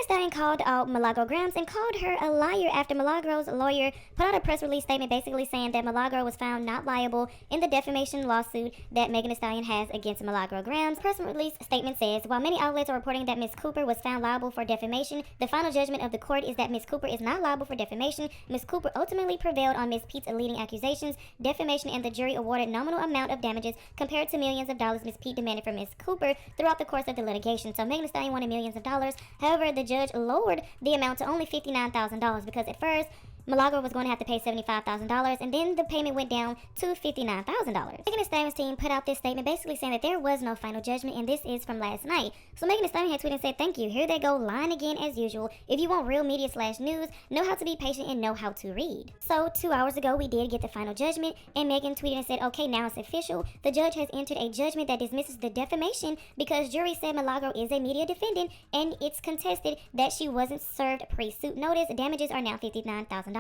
Thee Stallion called out Milagro Grams and called her a liar after Milagro's lawyer put out a press release statement basically saying that Milagro was found not liable in the defamation lawsuit that Megan Thee Stallion has against Milagro Grams. Press release statement says, while many outlets are reporting that Ms. Cooper was found liable for defamation, the final judgment of the court is that Ms. Cooper is not liable for defamation. Ms. Cooper ultimately prevailed on Ms. Pete's leading accusations, defamation, and the jury awarded nominal amount of damages compared to millions of dollars Ms. Pete demanded from Ms. Cooper throughout the course of the litigation. So Megan Thee Stallion wanted millions of dollars. However, the judge lowered the amount to only $59,000 because at first Milagro was going to have to pay $75,000, and then the payment went down to $59,000. Megan Thee Stallion's team put out this statement basically saying that there was no final judgment, and this is from last night. So Megan Thee Stallion had tweeted and said, "Thank you. Here they go, lying again as usual. If you want real media/news, know how to be patient and know how to read." So 2 hours ago, we did get the final judgment, and Megan tweeted and said, "Okay, now it's official. The judge has entered a judgment that dismisses the defamation because jury said Milagro is a media defendant, and it's contested that she wasn't served pre-suit notice. Damages are now $59,000.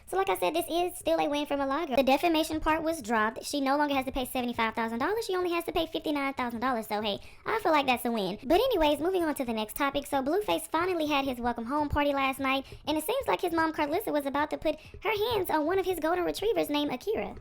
So like I said, this is still a win for Milagro. The defamation part was dropped. She no longer has to pay $75,000. She only has to pay $59,000. So hey, I feel like that's a win. But anyways, moving on to the next topic. So Blueface finally had his welcome home party last night, and it seems like his mom Karlissa was about to put her hands on one of his golden retrievers named Akira.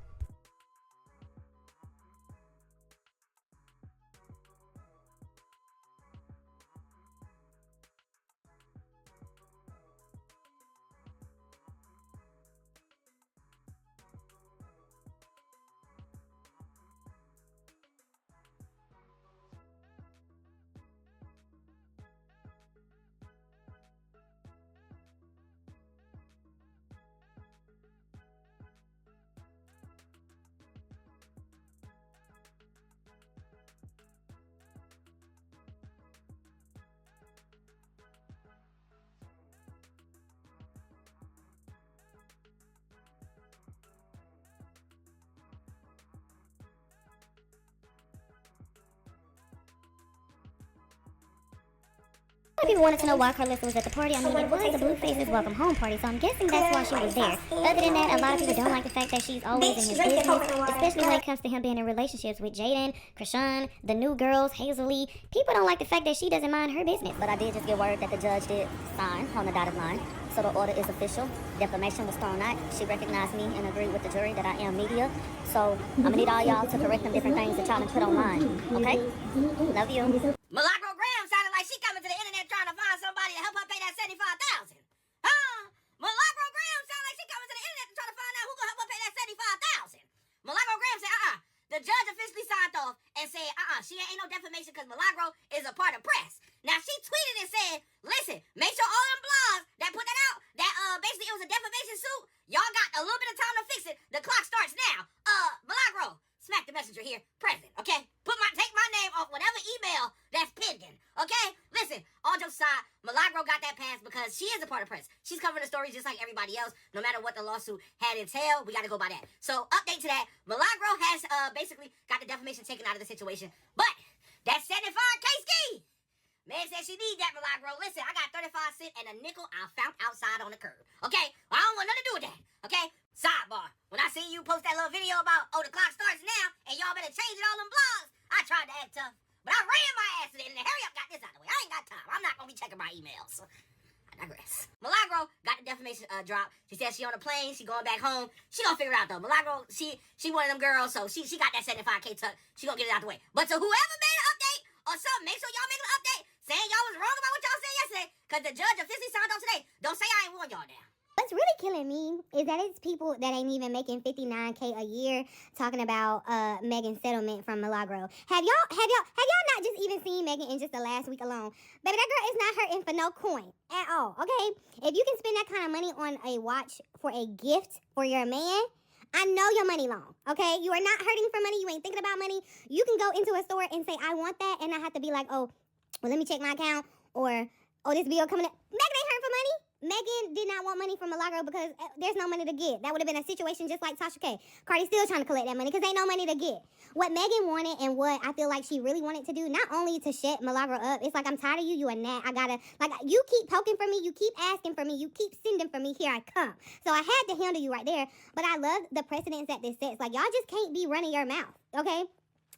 A lot of people wanted to know why Karlissa was at the party. I mean, it was a Blueface's welcome home party, so I'm guessing that's why she was there. Other than that, a lot of people don't like the fact that she's always in his business, especially when it comes to him being in relationships with Jaden, Krishan, the new girls, Hazel. People don't like the fact that she doesn't mind her business. But I did just get word that the judge did sign on the dotted line. So the order is official. Defamation was thrown out. She recognized me and agreed with the jury that I am media. So I'm gonna need all y'all to correct them different things that y'all put online. Okay? Love you. Milagro Graham sounded like she coming to the internet trying to find somebody to help her pay that $75,000. Huh? Milagro Graham sounded like she coming to the internet to try to find out who gonna help her pay that $75,000. Milagro Graham said, The judge officially signed off and said, she ain't no defamation because Milagro is a part of press. Now she tweeted and said, listen, make sure all them blogs that put that out, that basically it was a defamation suit, y'all got a little bit of time to fix it. The clock starts now. Milagro, smack the messenger here, present, okay? Take my name off whatever email that's pending, okay? Listen, all jokes aside, Milagro got that pass because she is a part of press. She's covering the stories just like everybody else. No matter what the lawsuit had entailed, we got to go by that. So, update to that, Milagro has basically got the defamation taken out of the situation. But that 75K ski, man said she need that, Milagro. Listen, I got 35 cents and a nickel I found outside on the curb, okay? I don't want nothing to do with that, okay? Sidebar, when I see you post that little video about, the clock starts now, and y'all better change it all them blogs, I tried to act tough, but I ran my ass to it, and hurry up, got this out of the way. I ain't got time. I'm not going to be checking my emails. I digress. Milagro got the defamation drop. She said she on a plane, she going back home. She gonna figure it out, though. Milagro, she one of them girls, so she got that 75K tuck. She gonna get it out the way. But to whoever made an update or something, make sure y'all make an update saying y'all was wrong about what y'all said yesterday, because the judge officially signed off today. Don't say I ain't warned y'all now. What's really killing me is that it's people that ain't even making $59K a year talking about Megan's settlement from Milagro. Have y'all not just even seen Megan in just the last week alone? Baby, that girl is not hurting for no coin at all, okay? If you can spend that kind of money on a watch for a gift for your man, I know your money long, okay? You are not hurting for money. You ain't thinking about money. You can go into a store and say, I want that, and not have to be like, oh, well, let me check my account, or, oh, this bill coming up. Megan ain't hurting for money. Megan did not want money from Milagro because there's no money to get. That would have been a situation just like Tasha K. Cardi's still trying to collect that money because ain't no money to get. What Megan wanted and what I feel like she really wanted to do, not only to shut Milagro up, it's like, I'm tired of you, you a gnat. You keep poking for me, you keep asking for me, you keep sending for me, here I come. So I had to handle you right there. But I love the precedence that this sets. Like, y'all just can't be running your mouth, okay?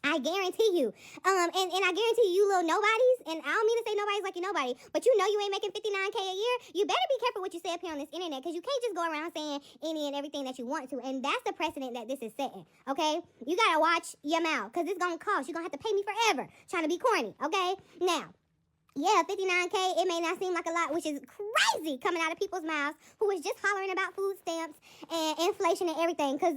I guarantee you. And I guarantee you little nobodies, and I don't mean to say nobody's like you nobody, but you know you ain't making $59K a year. You better be careful what you say up here on this internet, because you can't just go around saying any and everything that you want to. And that's the precedent that this is setting, okay? You gotta watch your mouth, because it's gonna cost. You're gonna have to pay me forever trying to be corny, okay? Now, yeah, $59K, it may not seem like a lot, which is crazy coming out of people's mouths who was just hollering about food stamps and inflation and everything, because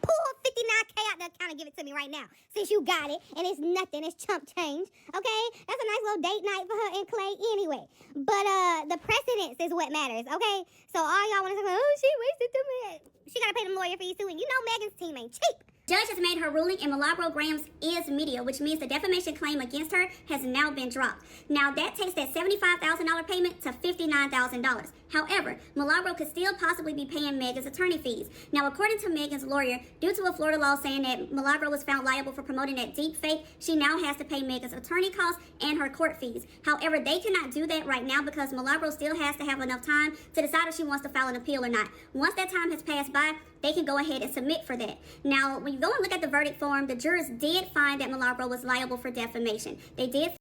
pull $59K out the account and give it to me right now, since you got it, and it's nothing, it's chump change, okay? That's a nice little date night for her and Clay anyway. But the precedence is what matters, okay? So all y'all want to say, oh, she wasted the man. She got to pay them lawyer fees too, and you know Megan's team ain't cheap. Judge has made her ruling, and Milagro Grams is media, which means the defamation claim against her has now been dropped. Now, that takes that $75,000 payment to $59,000. However, Milagro could still possibly be paying Megan's attorney fees. Now, according to Megan's lawyer, due to a Florida law saying that Milagro was found liable for promoting that deep fake, she now has to pay Megan's attorney costs and her court fees. However, they cannot do that right now because Milagro still has to have enough time to decide if she wants to file an appeal or not. Once that time has passed by, they can go ahead and submit for that. Now, when you go and look at the verdict form, the jurors did find that Milagro was liable for defamation. They did